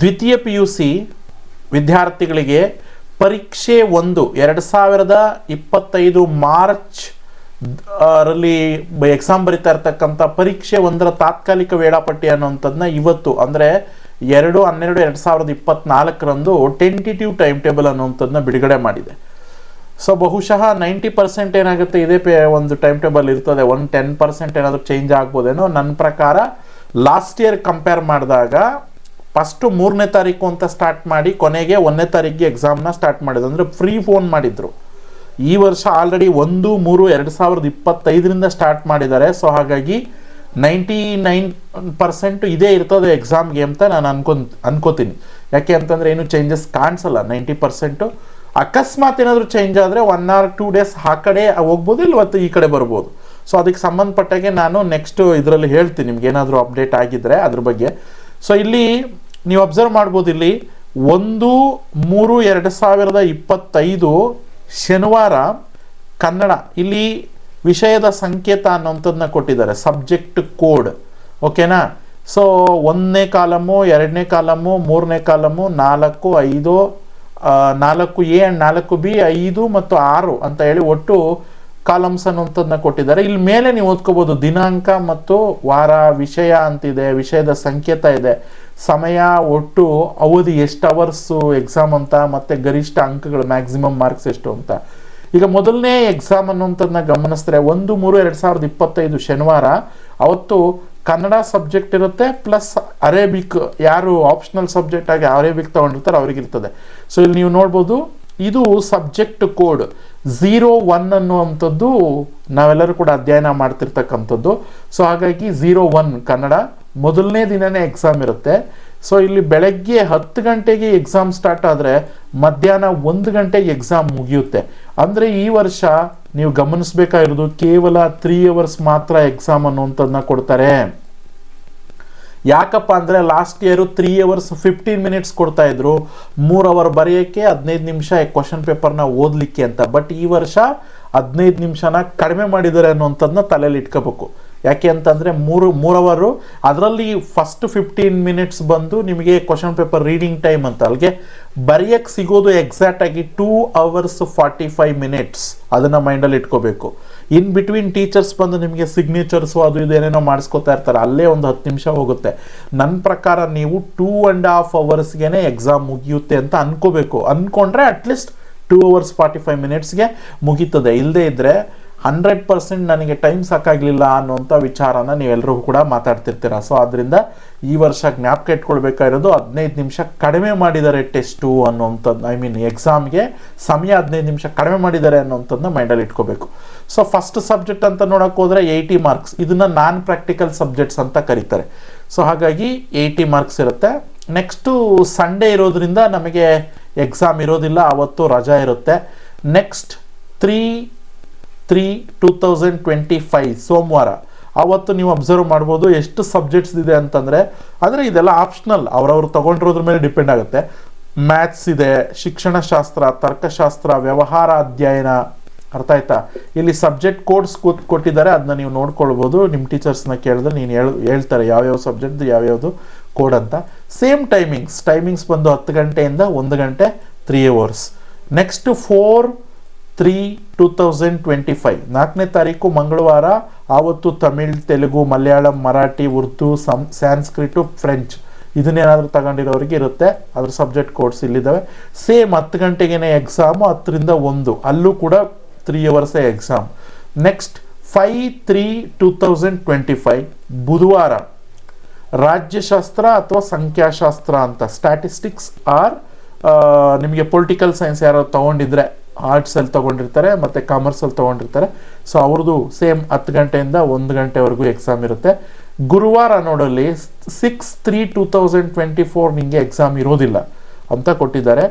ದ್ವಿತೀಯ PUC ವಿದ್ಯಾರ್ಥಿಗಳಿಗೆ ಪರೀಕ್ಷೆ 1 2025 ಮಾರ್ಚ್ ರಲ್ಲಿ ಎಕ್ಸಾಮ್ ಬರಿತಾ ಇರ್ತಕ್ಕಂಥ ಪರೀಕ್ಷೆ 1ರ ತಾತ್ಕಾಲಿಕ ವೇಳಾಪಟ್ಟಿ ಅನ್ನುವಂಥದ್ದನ್ನ ಇವತ್ತು ಅಂದರೆ 2/12/2024ರಂದು ಟೆಂಟೇಟಿವ್ ಟೈಮ್ ಟೇಬಲ್ ಅನ್ನುವಂಥದ್ದನ್ನ ಬಿಡುಗಡೆ ಮಾಡಿದೆ. ಸೊ ಬಹುಶಃ 90% ಏನಾಗುತ್ತೆ ಇದೇ ಒಂದು ಟೈಮ್ ಟೇಬಲ್ ಇರ್ತದೆ. 10% ಏನಾದರೂ ಚೇಂಜ್ ಆಗ್ಬೋದೇನೋ. ನನ್ನ ಪ್ರಕಾರ ಲಾಸ್ಟ್ ಇಯರ್ ಕಂಪೇರ್ ಮಾಡಿದಾಗ ಫಸ್ಟು 3ನೇ ತಾರೀಕು ಅಂತ ಸ್ಟಾರ್ಟ್ ಮಾಡಿ ಕೊನೆಗೆ 1ನೇ ತಾರೀಕಿಗೆ ಎಕ್ಸಾಮ್ನ ಸ್ಟಾರ್ಟ್ ಮಾಡಿದ್ರು, ಅಂದರೆ ಫ್ರೀ ಫೋನ್ ಮಾಡಿದ್ರು. ಈ ವರ್ಷ ಆಲ್ರೆಡಿ 1/3/2025ರಿಂದ ಸ್ಟಾರ್ಟ್ ಮಾಡಿದ್ದಾರೆ. ಸೊ ಹಾಗಾಗಿ 99% ಇದೇ ಇರ್ತದೆ ಎಕ್ಸಾಮ್ಗೆ ಅಂತ ನಾನು ಅನ್ಕೋತೀನಿ. ಯಾಕೆ ಅಂತಂದರೆ ಏನು ಚೇಂಜಸ್ ಕಾಣಿಸಲ್ಲ. 90% ಅಕಸ್ಮಾತ್ ಏನಾದರೂ ಚೇಂಜ್ ಆದರೆ 1 or 2 ಡೇಸ್ ಆ ಕಡೆ ಹೋಗ್ಬೋದು, ಇಲ್ವತ್ತು ಈ ಕಡೆ ಬರ್ಬೋದು. ಸೊ ಅದಕ್ಕೆ ಸಂಬಂಧಪಟ್ಟಾಗೆ ನಾನು ನೆಕ್ಸ್ಟು ಇದರಲ್ಲಿ ಹೇಳ್ತೀನಿ ನಿಮ್ಗೆ ಏನಾದರೂ ಅಪ್ಡೇಟ್ ಆಗಿದ್ದರೆ ಅದ್ರ ಬಗ್ಗೆ. ಸೊ ಇಲ್ಲಿ ನೀವು ಅಬ್ಸರ್ವ್ ಮಾಡ್ಬೋದು, ಇಲ್ಲಿ 1/3/2025 ಶನಿವಾರ ಕನ್ನಡ ಇಲ್ಲಿ ವಿಷಯದ ಸಂಕೇತ ಅನ್ನೋಂಥದ್ದನ್ನ ಕೊಟ್ಟಿದ್ದಾರೆ, ಸಬ್ಜೆಕ್ಟ್ ಕೋಡ್. ಓಕೆನಾ? ಸೊ 1ನೇ ಕಾಲಮು, 2ನೇ ಕಾಲಮು, 3ನೇ ಕಾಲಮು, 4, 5, 4A ಆ್ಯಂಡ್ 4B, 5 ಮತ್ತು 6 ಅಂತ ಹೇಳಿ ಒಟ್ಟು ಕಾಲಮ್ಸ್ ಅನ್ನುವಂಥದ್ದನ್ನ ಕೊಟ್ಟಿದ್ದಾರೆ. ಇಲ್ಲಿ ಮೇಲೆ ನೀವು ಓದ್ಕೋಬೋದು ದಿನಾಂಕ ಮತ್ತು ವಾರ, ವಿಷಯ ಅಂತಿದೆ, ವಿಷಯದ ಸಂಕೇತ ಇದೆ, ಸಮಯ, ಒಟ್ಟು ಅವಧಿ ಎಷ್ಟು ಅವರ್ಸು ಎಕ್ಸಾಮ್ ಅಂತ, ಮತ್ತು ಗರಿಷ್ಠ ಅಂಕಗಳು ಮ್ಯಾಕ್ಸಿಮಮ್ ಮಾರ್ಕ್ಸ್ ಎಷ್ಟು ಅಂತ. ಈಗ ಮೊದಲನೇ ಎಕ್ಸಾಮ್ ಅನ್ನುವಂಥದ್ದನ್ನ ಗಮನಿಸಿದ್ರೆ 1/3/2025 ಶನಿವಾರ ಅವತ್ತು ಕನ್ನಡ ಸಬ್ಜೆಕ್ಟ್ ಇರುತ್ತೆ, ಪ್ಲಸ್ ಅರೇಬಿಕ್, ಯಾರು ಆಪ್ಷನಲ್ ಸಬ್ಜೆಕ್ಟ್ ಆಗಿ ಅರೇಬಿಕ್ ತಗೊಂಡಿರ್ತಾರೆ ಅವ್ರಿಗಿರ್ತದೆ. ಸೊ ಇಲ್ಲಿ ನೀವು ನೋಡ್ಬೋದು ಇದು ಸಬ್ಜೆಕ್ಟ್ ಕೋಡ್ 01 ಅನ್ನುವಂಥದ್ದು ನಾವೆಲ್ಲರೂ ಕೂಡ ಅಧ್ಯಯನ ಮಾಡ್ತಿರ್ತಕ್ಕಂಥದ್ದು. ಸೊ ಹಾಗಾಗಿ 01 ಕನ್ನಡ ಮೊದಲನೇ ದಿನನೇ ಎಕ್ಸಾಮ್ ಇರುತ್ತೆ. ಸೊ ಇಲ್ಲಿ ಬೆಳಗ್ಗೆ 10 ಗಂಟೆಗೆ ಎಕ್ಸಾಮ್ ಸ್ಟಾರ್ಟ್ ಆದರೆ ಮಧ್ಯಾಹ್ನ 1 ಗಂಟೆಗೆ ಎಕ್ಸಾಮ್ ಮುಗಿಯುತ್ತೆ. ಅಂದರೆ ಈ ವರ್ಷ ನೀವು ಗಮನಿಸಬೇಕಾಗಿರೋದು ಕೇವಲ 3 hours ಮಾತ್ರ ಎಕ್ಸಾಮ್ ಅನ್ನುವಂಥದ್ದನ್ನ ಕೊಡ್ತಾರೆ. ಯಾಕಪ್ಪ ಅಂದರೆ ಲಾಸ್ಟ್ ಇಯರು 3 hours 15 minutes ಕೊಡ್ತಾ ಇದ್ರು, 3 hour ಬರೆಯೋಕ್ಕೆ 15 ನಿಮಿಷ ಕ್ವಶನ್ ಪೇಪರ್ನ ಓದಲಿಕ್ಕೆ ಅಂತ. ಬಟ್ ಈ ವರ್ಷ 15 ನಿಮಿಷನ ಕಡಿಮೆ ಮಾಡಿದ್ದಾರೆ ಅನ್ನುವಂಥದ್ದನ್ನ ತಲೆಯಲ್ಲಿ ಇಟ್ಕೋಬೇಕು. ಯಾಕೆ ಅಂತಂದರೆ 3 hour, ಅದರಲ್ಲಿ ಫಸ್ಟ್ 15 minutes ಬಂದು ನಿಮಗೆ ಕ್ವಶನ್ ಪೇಪರ್ ರೀಡಿಂಗ್ ಟೈಮ್ ಅಂತ, ಅಲ್ಲಿಗೆ ಬರೆಯಕ್ಕೆ ಸಿಗೋದು ಎಕ್ಸಾಕ್ಟ್ ಆಗಿ 2 hours 45 minutes. ಅದನ್ನು ಮೈಂಡಲ್ಲಿ ಇಟ್ಕೋಬೇಕು. ಇನ್ ಬಿಟ್ವೀನ್ ಟೀಚರ್ಸ್ ಬಂದು ನಿಮಗೆ ಸಿಗ್ನೇಚರ್ಸು ಅದು ಇದೇನೇನೋ ಮಾಡಿಸ್ಕೊತಾ ಇರ್ತಾರೆ, ಅಲ್ಲೇ ಒಂದು 10 ನಿಮಿಷ ಹೋಗುತ್ತೆ. ನನ್ನ ಪ್ರಕಾರ ನೀವು 2.5 hours ಎಕ್ಸಾಮ್ ಮುಗಿಯುತ್ತೆ ಅಂತ ಅನ್ಕೋಬೇಕು. ಅಂದ್ಕೊಂಡ್ರೆ ಅಟ್ಲೀಸ್ಟ್ 2 hours 45 minutes ಮುಗೀತದೆ. ಇಲ್ಲದೇ ಇದ್ದರೆ 100% ನನಗೆ ಟೈಮ್ ಸಾಕಾಗಲಿಲ್ಲ ಅನ್ನುವಂಥ ವಿಚಾರನ ನೀವೆಲ್ಲರೂ ಕೂಡ ಮಾತಾಡ್ತಿರ್ತೀರ. ಸೊ ಆದ್ದರಿಂದ ಈ ವರ್ಷ ಜ್ಞಾಪಕ ಇಟ್ಕೊಳ್ಬೇಕಾಗಿರೋದು 15 ನಿಮಿಷ ಕಡಿಮೆ ಮಾಡಿದ್ದಾರೆ ಟೆಸ್ಟು ಅನ್ನುವಂಥದ್ದು, ಎಕ್ಸಾಮ್ಗೆ ಸಮಯ 15 ನಿಮಿಷ ಕಡಿಮೆ ಮಾಡಿದ್ದಾರೆ ಅನ್ನುವಂಥದ್ದನ್ನ ಮೈಂಡಲ್ಲಿ ಇಟ್ಕೋಬೇಕು. ಸೊ ಫಸ್ಟ್ ಸಬ್ಜೆಕ್ಟ್ ಅಂತ ನೋಡೋಕೆ ಹೋದರೆ 80 marks, ಇದನ್ನು ನಾನ್ ಪ್ರಾಕ್ಟಿಕಲ್ ಸಬ್ಜೆಕ್ಟ್ಸ್ ಅಂತ ಕರೀತಾರೆ. ಸೊ ಹಾಗಾಗಿ 80 marks ಇರುತ್ತೆ. ನೆಕ್ಸ್ಟು ಸಂಡೇ ಇರೋದ್ರಿಂದ ನಮಗೆ ಎಕ್ಸಾಮ್ ಇರೋದಿಲ್ಲ, ಅವತ್ತು ರಜಾ ಇರುತ್ತೆ. ನೆಕ್ಸ್ಟ್ 3/3/2025 ಸೋಮವಾರ ಅವತ್ತು ನೀವು ಅಬ್ಸರ್ವ್ ಮಾಡ್ಬೋದು ಎಷ್ಟು ಸಬ್ಜೆಕ್ಟ್ಸ್ ಇದೆ ಅಂತಂದರೆ, ಅಂದರೆ ಇದೆಲ್ಲ ಆಪ್ಷನಲ್, ಅವರವರು ತಗೊಂಡಿರೋದ್ರ ಮೇಲೆ ಡಿಪೆಂಡ್ ಆಗುತ್ತೆ. ಮ್ಯಾಥ್ಸ್ ಇದೆ, ಶಿಕ್ಷಣಶಾಸ್ತ್ರ, ತರ್ಕಶಾಸ್ತ್ರ, ವ್ಯವಹಾರ ಅಧ್ಯಯನ. ಅರ್ಥ ಆಯ್ತಾ? ಇಲ್ಲಿ ಸಬ್ಜೆಕ್ಟ್ ಕೋಡ್ಸ್ ಕೊಟ್ಟಿದ್ದಾರೆ, ಅದನ್ನ ನೀವು ನೋಡ್ಕೊಳ್ಬೋದು. ನಿಮ್ಮ ಟೀಚರ್ಸ್ನ ಕೇಳಿದ್ರೆ ನೀನು ಹೇಳ್ತಾರೆ ಯಾವ್ಯಾವ ಸಬ್ಜೆಕ್ಟ್ ಯಾವ್ಯಾವುದು ಕೋಡ್ ಅಂತ. ಸೇಮ್ ಟೈಮಿಂಗ್ಸ್ ಬಂದು 10 ಗಂಟೆಯಿಂದ 1 ಗಂಟೆ 3 hours. ನೆಕ್ಸ್ಟ್ 4/3/2025 4ನೇ ತಾರೀಕು ಮಂಗಳವಾರ, ಆವತ್ತು ತಮಿಳ್, ತೆಲುಗು, ಮಲಯಾಳಂ, ಮರಾಠಿ, ಉರ್ದು, ಸ್ಯಾನ್ಸ್ಕ್ರಿಟು, ಫ್ರೆಂಚ್ ಇದನ್ನೇನಾದರೂ ತಗೊಂಡಿರೋರಿಗೆ ಇರುತ್ತೆ. ಅದ್ರ ಸಬ್ಜೆಕ್ಟ್ ಕೋಡ್ಸ್ ಇಲ್ಲಿದ್ದಾವೆ. ಸೇಮ್ 10 ಗಂಟೆಗೇನೆ ಎಕ್ಸಾಮು, 10ರಿಂದ 1 ಅಲ್ಲೂ ಕೂಡ 3 hours ಎಕ್ಸಾಮ್. ನೆಕ್ಸ್ಟ್ 5/3/2025 ಬುಧವಾರ ರಾಜ್ಯಶಾಸ್ತ್ರ ಅಥವಾ ಸಂಖ್ಯಾಶಾಸ್ತ್ರ ಅಂತ, ಸ್ಟ್ಯಾಟಿಸ್ಟಿಕ್ಸ್ ಆರ್ ನಿಮಗೆ ಪೊಲಿಟಿಕಲ್ ಸೈನ್ಸ್ ಯಾರು ತೊಗೊಂಡಿದ್ರೆ ಆರ್ಟ್ಸಲ್ಲಿ ತೊಗೊಂಡಿರ್ತಾರೆ ಮತ್ತು ಕಾಮರ್ಸಲ್ಲಿ ತೊಗೊಂಡಿರ್ತಾರೆ. ಸೊ ಅವ್ರದ್ದು ಸೇಮ್ 10 ಗಂಟೆಯಿಂದ 1 ಗಂಟೆವರೆಗೂ ಎಕ್ಸಾಮ್ ಇರುತ್ತೆ. ಗುರುವಾರ ನೋಡಲ್ಲಿ 6/3/2024 ನಿಮಗೆ ಎಕ್ಸಾಮ್ ಇರೋದಿಲ್ಲ ಅಂತ ಕೊಟ್ಟಿದ್ದಾರೆ.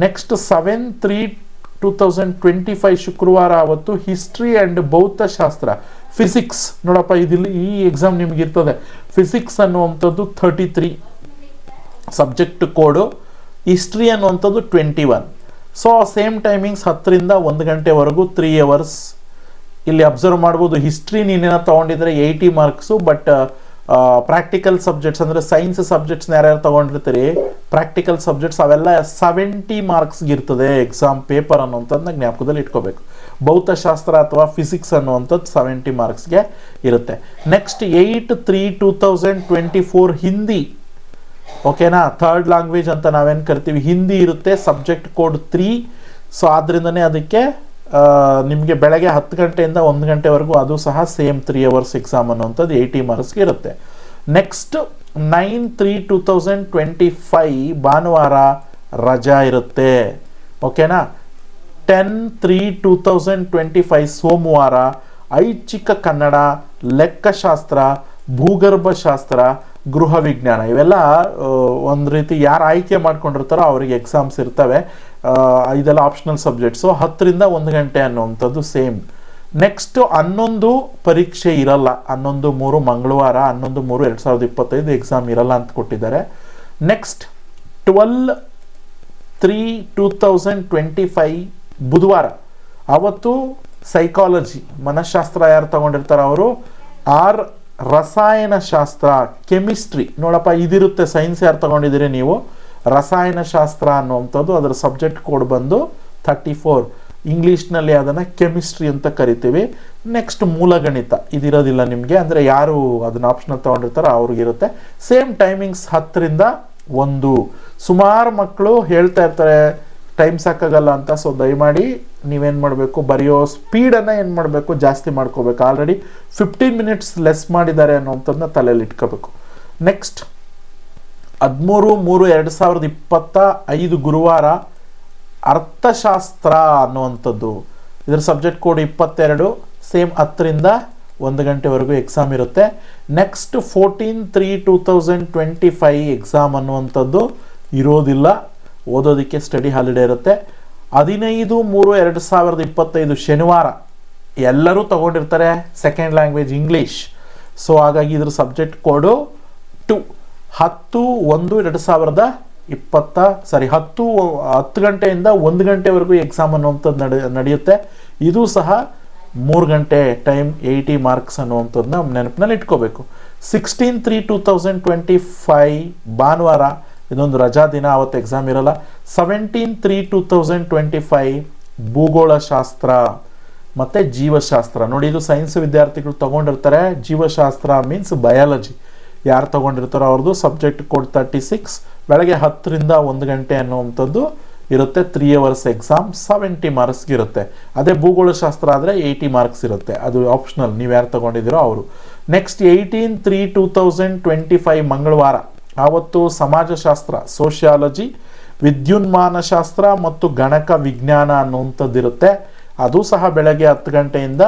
ನೆಕ್ಸ್ಟ್ 7/3/2025 ಶುಕ್ರವಾರ ಅವತ್ತು ಹಿಸ್ಟ್ರಿ ಆ್ಯಂಡ್ ಭೌತಶಾಸ್ತ್ರ, ಫಿಸಿಕ್ಸ್ ನೋಡಪ್ಪ, ಇದಿಲ್ಲಿ ಈ ಎಕ್ಸಾಮ್ ನಿಮ್ಗೆ ಇರ್ತದೆ. ಫಿಸಿಕ್ಸ್ ಅನ್ನುವಂಥದ್ದು 33 ಸಬ್ಜೆಕ್ಟ್ ಕೋಡು, ಹಿಸ್ಟ್ರಿ ಅನ್ನುವಂಥದ್ದು 21. ಸೊ ಸೇಮ್ ಟೈಮಿಂಗ್ಸ್ 10ರಿಂದ 1 ಗಂಟೆವರೆಗೂ 3 hours. ಇಲ್ಲಿ ಅಬ್ಸರ್ವ್ ಮಾಡ್ಬೋದು, ಹಿಸ್ಟ್ರಿ ನೀನೇನೋ ತೊಗೊಂಡಿದ್ರೆ 80 marks, ಬಟ್ ಪ್ರಾಕ್ಟಿಕಲ್ ಸಬ್ಜೆಕ್ಟ್ಸ್ ಅಂದರೆ ಸೈನ್ಸ್ ಸಬ್ಜೆಕ್ಟ್ಸ್ನ ಯಾರ್ಯಾರು ತೊಗೊಂಡಿರ್ತೀರಿ ಪ್ರಾಕ್ಟಿಕಲ್ ಸಬ್ಜೆಕ್ಟ್ಸ್ ಅವೆಲ್ಲ 70 ಮಾರ್ಕ್ಸ್ಗೆ ಇರ್ತದೆ ಎಕ್ಸಾಮ್ ಪೇಪರ್ ಅನ್ನುವಂಥದ್ದನ್ನ ಜ್ಞಾಪಕದಲ್ಲಿ ಇಟ್ಕೋಬೇಕು. ಭೌತಶಾಸ್ತ್ರ ಅಥವಾ ಫಿಸಿಕ್ಸ್ ಅನ್ನುವಂಥದ್ದು 70 ಮಾರ್ಕ್ಸ್ಗೆ ಇರುತ್ತೆ. ನೆಕ್ಸ್ಟ್ 8/3/2024 ಹಿಂದಿ, ಓಕೆನಾ, ಥರ್ಡ್ ಲ್ಯಾಂಗ್ವೇಜ್ ಅಂತ ನಾವೇನು ಕರಿತೀವಿ, ಹಿಂದಿ ಇರುತ್ತೆ. Subject code 3. ಸೊ ಆದ್ರಿಂದನೇ ಅದಕ್ಕೆ ನಿಮಗೆ ಬೆಳಗ್ಗೆ 10 ಗಂಟೆಯಿಂದ 1 ಗಂಟೆವರೆಗೂ ಅದು ಸಹ ಸೇಮ್ 3 hours ಎಕ್ಸಾಮ್ ಅನ್ನುವಂಥದ್ದು 80 ಮಾರ್ಕ್ಸ್ಗೆ ಇರುತ್ತೆ. ನೆಕ್ಸ್ಟ್ 9/3/2025 ಭಾನುವಾರ ರಜಾ ಇರುತ್ತೆ, ಓಕೆನಾ. 10/3/2025 ಸೋಮವಾರ ಐಚ್ಛಿಕ ಕನ್ನಡ, ಲೆಕ್ಕಶಾಸ್ತ್ರ, ಭೂಗರ್ಭಶಾಸ್ತ್ರ, ಗೃಹ ವಿಜ್ಞಾನ ಇವೆಲ್ಲ ಒಂದು ರೀತಿ ಯಾರು ಆಯ್ಕೆ ಮಾಡ್ಕೊಂಡಿರ್ತಾರೋ ಅವರಿಗೆ ಎಕ್ಸಾಮ್ಸ್ ಇರ್ತವೆ. ಇದೆಲ್ಲ ಆಪ್ಷನಲ್ ಸಬ್ಜೆಕ್ಟ್ಸು. 10ರಿಂದ 1 ಗಂಟೆ ಅನ್ನುವಂಥದ್ದು ಸೇಮ್. ನೆಕ್ಸ್ಟ್ 11 ಪರೀಕ್ಷೆ ಇರಲ್ಲ. 11/3 ಮಂಗಳವಾರ, 11/3/2025 ಎಕ್ಸಾಮ್ ಇರಲ್ಲ ಅಂತ ಕೊಟ್ಟಿದ್ದಾರೆ. ನೆಕ್ಸ್ಟ್ 12/3/2025 ಬುಧವಾರ, ಅವತ್ತು ಸೈಕಾಲಜಿ ಮನಃಶಾಸ್ತ್ರ ಯಾರು ತಗೊಂಡಿರ್ತಾರೆ ಅವರು, ಆರ್ ರಸಾಯನಶಾಸ್ತ್ರ, ಕೆಮಿಸ್ಟ್ರಿ ನೋಡಪ್ಪ ಇದಿರುತ್ತೆ. ಸೈನ್ಸ್ ಯಾರು ತಗೊಂಡಿದ್ದೀರಿ ನೀವು, ರಸಾಯನಶಾಸ್ತ್ರ ಅನ್ನುವಂಥದ್ದು ಅದರ ಸಬ್ಜೆಕ್ಟ್ ಕೋಡ್ ಬಂದು 34. ಇಂಗ್ಲೀಷ್ನಲ್ಲಿ ಅದನ್ನು ಕೆಮಿಸ್ಟ್ರಿ ಅಂತ ಕರಿತೀವಿ. ನೆಕ್ಸ್ಟ್ ಮೂಲಗಣಿತ ಇದಿರೋದಿಲ್ಲ ನಿಮಗೆ, ಅಂದರೆ ಯಾರು ಅದನ್ನ ಆಪ್ಷನಲ್ ತೊಗೊಂಡಿರ್ತಾರೋ ಅವ್ರಿಗಿರುತ್ತೆ. ಸೇಮ್ ಟೈಮಿಂಗ್ಸ್ 10ರಿಂದ 1. ಸುಮಾರು ಮಕ್ಕಳು ಹೇಳ್ತಾ ಇರ್ತಾರೆ ಟೈಮ್ ಸಾಕಾಗಲ್ಲ ಅಂತ. ಸೊ ದಯಮಾಡಿ ನೀವೇನು ಮಾಡಬೇಕು, ಬರೆಯೋ ಸ್ಪೀಡನ್ನು ಏನು ಮಾಡಬೇಕು, ಜಾಸ್ತಿ ಮಾಡ್ಕೋಬೇಕು. ಆಲ್ರೆಡಿ 15 minutes ಲೆಸ್ ಮಾಡಿದ್ದಾರೆ ಅನ್ನೋಂಥದ್ದನ್ನ ತಲೆಯಲ್ಲಿ ಇಟ್ಕೋಬೇಕು. ನೆಕ್ಸ್ಟ್ 13/3/2025 ಗುರುವಾರ ಅರ್ಥಶಾಸ್ತ್ರ ಅನ್ನುವಂಥದ್ದು, ಇದರ ಸಬ್ಜೆಕ್ಟ್ ಕೋಡ್ 22. ಸೇಮ್ 10ರಿಂದ 1 ಗಂಟೆವರೆಗೂ ಎಕ್ಸಾಮ್ ಇರುತ್ತೆ. ನೆಕ್ಸ್ಟ್ 14/3/2025 ಎಕ್ಸಾಮ್ ಅನ್ನುವಂಥದ್ದು ಇರೋದಿಲ್ಲ, ಓದೋದಕ್ಕೆ ಸ್ಟಡಿ ಹಾಲಿಡೇ ಇರುತ್ತೆ. 15/3/2025 ಶನಿವಾರ ಎಲ್ಲರೂ ತಗೊಂಡಿರ್ತಾರೆ ಸೆಕೆಂಡ್ ಲ್ಯಾಂಗ್ವೇಜ್ ಇಂಗ್ಲೀಷ್. ಸೊ ಹಾಗಾಗಿ ಇದ್ರ ಸಬ್ಜೆಕ್ಟ್ ಕೋಡು 2. 10 ಗಂಟೆಯಿಂದ 1 ಗಂಟೆವರೆಗೂ ಎಕ್ಸಾಮ್ ಅನ್ನುವಂಥದ್ದು ನಡೆಯುತ್ತೆ. ಇದು ಸಹ 3 ಗಂಟೆ ಟೈಮ್, 80 ಮಾರ್ಕ್ಸ್ ಅನ್ನುವಂಥದ್ದನ್ನ ನೆನಪಿನಲ್ಲಿ ಇಟ್ಕೋಬೇಕು. 16/3/2025 ಭಾನುವಾರ, ಇದೊಂದು ರಜಾ ದಿನ, ಅವತ್ತು ಎಕ್ಸಾಮ್ ಇರಲ್ಲ. 17/3/2025 ಭೂಗೋಳಶಾಸ್ತ್ರ ಮತ್ತು ಜೀವಶಾಸ್ತ್ರ. ನೋಡಿ ಇದು ಸೈನ್ಸ್ ವಿದ್ಯಾರ್ಥಿಗಳು ತಗೊಂಡಿರ್ತಾರೆ. ಜೀವಶಾಸ್ತ್ರ ಮೀನ್ಸ್ ಬಯಾಲಜಿ ಯಾರು ತಗೊಂಡಿರ್ತಾರೋ ಅವ್ರದ್ದು ಸಬ್ಜೆಕ್ಟ್ ಕೋಡ್ 36. ಬೆಳಗ್ಗೆ 10ರಿಂದ 1 ಗಂಟೆ ಅನ್ನುವಂಥದ್ದು ಇರುತ್ತೆ. 3 hours ಎಕ್ಸಾಮ್, 70 ಮಾರ್ಕ್ಸ್ಗೆ ಇರುತ್ತೆ. ಅದೇ ಭೂಗೋಳಶಾಸ್ತ್ರ ಆದರೆ 80 ಮಾರ್ಕ್ಸ್ ಇರುತ್ತೆ, ಅದು ಆಪ್ಷನಲ್, ನೀವು ಯಾರು ತಗೊಂಡಿದ್ದೀರೋ ಅವರು. ನೆಕ್ಸ್ಟ್ 18/3/2025 ಮಂಗಳವಾರ, ಆವತ್ತು ಸಮಾಜಶಾಸ್ತ್ರ, ಸೋಷಿಯಾಲಜಿ, ವಿದ್ಯುನ್ಮಾನಶಾಸ್ತ್ರ ಮತ್ತು ಗಣಕ ವಿಜ್ಞಾನ ಅನ್ನುವಂಥದ್ದಿರುತ್ತೆ. ಅದು ಸಹ ಬೆಳಗ್ಗೆ 10 ಗಂಟೆಯಿಂದ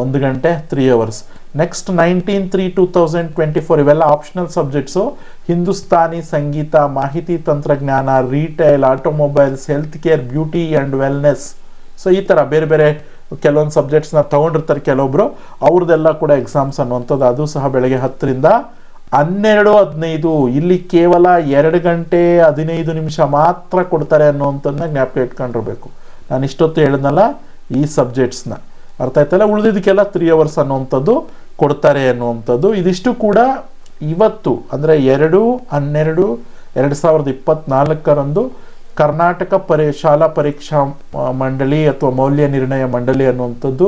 1 ಗಂಟೆ, 3 hours. ನೆಕ್ಸ್ಟ್ 19/3/2024 ಇವೆಲ್ಲ ಆಪ್ಷನಲ್ ಸಬ್ಜೆಕ್ಟ್ಸು. ಹಿಂದೂಸ್ತಾನಿ ಸಂಗೀತ, ಮಾಹಿತಿ ತಂತ್ರಜ್ಞಾನ, retail, automobiles, health care, beauty and wellness. So ಈ ಥರ ಬೇರೆ ಬೇರೆ ಕೆಲವೊಂದು ಸಬ್ಜೆಕ್ಟ್ಸ್ನ ತೊಗೊಂಡಿರ್ತಾರೆ ಕೆಲವೊಬ್ಬರು, ಅವ್ರದ್ದೆಲ್ಲ ಕೂಡ ಎಕ್ಸಾಮ್ಸ್ ಅನ್ನುವಂಥದ್ದು. ಅದು ಸಹ ಬೆಳಗ್ಗೆ 10ರಿಂದ 12:15. ಇಲ್ಲಿ ಕೇವಲ 2 ಗಂಟೆ 15 ನಿಮಿಷ ಮಾತ್ರ ಕೊಡ್ತಾರೆ ಅನ್ನುವಂಥದ್ದನ್ನ ಜ್ಞಾಪಕ ಇಟ್ಕೊಂಡಿರ್ಬೇಕು. ನಾನು ಇಷ್ಟೊತ್ತು ಹೇಳಿದ್ನಲ್ಲ ಈ ಸಬ್ಜೆಕ್ಟ್ಸ್ನ, ಅರ್ಥ ಆಯ್ತಲ್ಲ. ಉಳಿದಿದ್ದಕ್ಕೆಲ್ಲ 3 hours ಅನ್ನುವಂಥದ್ದು ಕೊಡ್ತಾರೆ ಅನ್ನುವಂಥದ್ದು. ಇದಿಷ್ಟು ಕೂಡ ಇವತ್ತು ಅಂದರೆ 2/12/2024 ಕರ್ನಾಟಕ ಶಾಲಾ ಪರೀಕ್ಷಾ ಮಂಡಳಿ ಅಥವಾ ಮೌಲ್ಯ ನಿರ್ಣಯ ಮಂಡಳಿ ಅನ್ನುವಂಥದ್ದು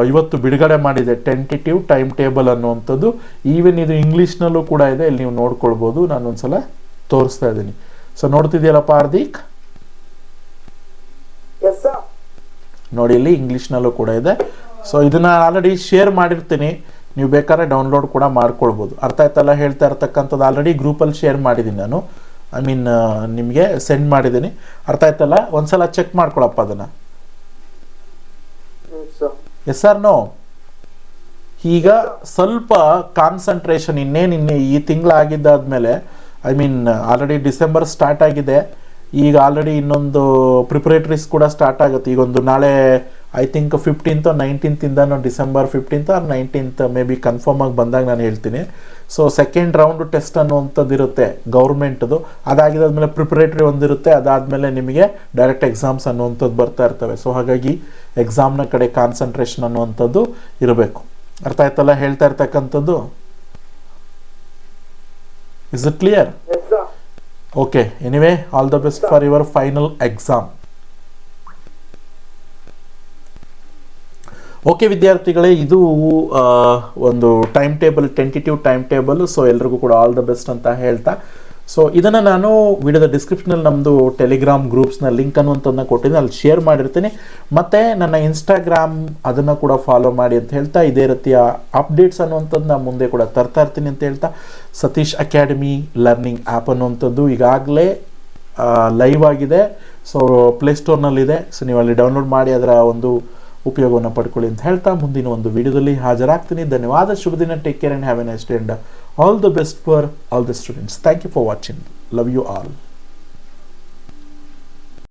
ಇವತ್ತು ಬಿಡುಗಡೆ ಮಾಡಿದೆ ಟೆಂಟೇಟಿವ್ ಟೈಮ್ ಟೇಬಲ್ ಅನ್ನುವಂಥದ್ದು. ಈವನ್ ಇದು ಇಂಗ್ಲೀಷ್ನಲ್ಲೂ ಕೂಡ ಇದೆ, ಇಲ್ಲಿ ನೀವು ನೋಡ್ಕೊಳ್ಬೋದು. ನಾನು ಒಂದ್ಸಲ ತೋರಿಸ್ತಾ ಇದ್ದೀನಿ. ಸೊ ನೋಡ್ತಿದ್ದೀಯಲ್ಲಪ್ಪ ಹಾರ್ದಿಕ್, ನೋಡಿ ಇಲ್ಲಿ ಇಂಗ್ಲೀಷ್ನಲ್ಲೂ ಕೂಡ ಇದೆ. ಸೊ ಇದನ್ನ ಆಲ್ರೆಡಿ ಶೇರ್ ಮಾಡಿರ್ತೀನಿ, ನೀವು ಬೇಕಾದ್ರೆ ಡೌನ್ಲೋಡ್ ಕೂಡ ಮಾಡ್ಕೊಳ್ಬೋದು. ಅರ್ಥ ಆಯ್ತಲ್ಲ ಹೇಳ್ತಾ ಇರ್ತಕ್ಕಂಥದ್ದು. ಆಲ್ರೆಡಿ ಗ್ರೂಪಲ್ಲಿ ಶೇರ್ ಮಾಡಿದ್ದೀನಿ ನಾನು, ನಿಮಗೆ ಸೆಂಡ್ ಮಾಡಿದ್ದೀನಿ. ಅರ್ಥ ಆಯ್ತಲ್ಲ, ಒಂದ್ಸಲ ಚೆಕ್ ಮಾಡ್ಕೊಳಪ್ಪ ಅದನ್ನು. Yes or no? ಈಗ ಸ್ವಲ್ಪ ಕಾನ್ಸಂಟ್ರೇಷನ್ ಇನ್ನೇನು ಈ ತಿಂಗಳಾಗಿದ್ದಾದ್ಮೇಲೆ, ಆಲ್ರೆಡಿ ಡಿಸೆಂಬರ್ ಸ್ಟಾರ್ಟ್ ಆಗಿದೆ. ಈಗ ಆಲ್ರೆಡಿ ಇನ್ನೊಂದು ಪ್ರಿಪರೇಟರೀಸ್ ಕೂಡ ಸ್ಟಾರ್ಟ್ ಆಗುತ್ತೆ. ಈಗೊಂದು ನಾಳೆ I think 15th or 19th December 15th or 19th may be confirm ಆಗಿ ಬಂದಾಗ ನಾನು ಹೇಳ್ತೀನಿ. ಸೊ ಸೆಕೆಂಡ್ ರೌಂಡ್ ಟೆಸ್ಟ್ ಅನ್ನುವಂಥದ್ದು ಇರುತ್ತೆ ಗೌರ್ಮೆಂಟ್ದು. ಅದಾಗಿದ್ದಾದ್ಮೇಲೆ ಪ್ರಿಪರೇಟರಿ ಒಂದಿರುತ್ತೆ, ಅದಾದಮೇಲೆ ನಿಮಗೆ ಡೈರೆಕ್ಟ್ ಎಕ್ಸಾಮ್ಸ್ ಅನ್ನುವಂಥದ್ದು ಬರ್ತಾ ಇರ್ತವೆ. ಸೊ ಹಾಗಾಗಿ ಎಕ್ಸಾಮ್ನ ಕಡೆ ಕಾನ್ಸಂಟ್ರೇಷನ್ ಅನ್ನುವಂಥದ್ದು ಇರಬೇಕು. ಅರ್ಥ ಆಯ್ತಲ್ಲ ಹೇಳ್ತಾ ಇರ್ತಕ್ಕಂಥದ್ದು? Is it clear? Okay, anyway all the best for your final exam. Okay ವಿದ್ಯಾರ್ಥಿಗಳೇ, ಇದು ಒಂದು time table, tentative time table. So ಎಲ್ರಿಗೂ ಕೂಡ ಆಲ್ ದ ಬೆಸ್ಟ್ ಅಂತ ಹೇಳ್ತಾ, ಸೊ ಇದನ್ನು ನಾನು ವಿಡಿಯೋದ ಡಿಸ್ಕ್ರಿಪ್ಷನಲ್ಲಿ ನಮ್ಮದು ಟೆಲಿಗ್ರಾಮ್ ಗ್ರೂಪ್ಸ್ನ ಲಿಂಕ್ ಅನ್ನುವಂಥದ್ದನ್ನ ಕೊಟ್ಟಿದ್ದೀನಿ, ಅಲ್ಲಿ ಶೇರ್ ಮಾಡಿರ್ತೀನಿ. ಮತ್ತು ನನ್ನ ಇನ್ಸ್ಟಾಗ್ರಾಮ್ ಅದನ್ನು ಕೂಡ ಫಾಲೋ ಮಾಡಿ ಅಂತ ಹೇಳ್ತಾ, ಇದೇ ರೀತಿಯ ಅಪ್ಡೇಟ್ಸ್ ಅನ್ನುವಂಥದ್ದನ್ನ ಮುಂದೆ ಕೂಡ ತರ್ತಾ ಇರ್ತೀನಿ ಅಂತ ಹೇಳ್ತಾ, ಸತೀಶ್ ಅಕಾಡೆಮಿ ಲರ್ನಿಂಗ್ ಆ್ಯಪ್ ಅನ್ನುವಂಥದ್ದು ಈಗಾಗಲೇ ಲೈವ್ ಆಗಿದೆ. ಸೊ ಪ್ಲೇಸ್ಟೋರ್ನಲ್ಲಿದೆ. ಸೊ ನೀವು ಅಲ್ಲಿ ಡೌನ್ಲೋಡ್ ಮಾಡಿ ಅದರ ಒಂದು ಉಪಯೋಗವನ್ನು ಪಡ್ಕೊಳ್ಳಿ ಅಂತ ಹೇಳ್ತಾ, ಮುಂದಿನ ಒಂದು ವಿಡಿಯೋದಲ್ಲಿ ಹಾಜರಾಗ್ತೀನಿ. ಧನ್ಯವಾದ. ಶುಭ ದಿನ. Take care and have a nice day and all the best for all the students. Thank you for watching. Love you all.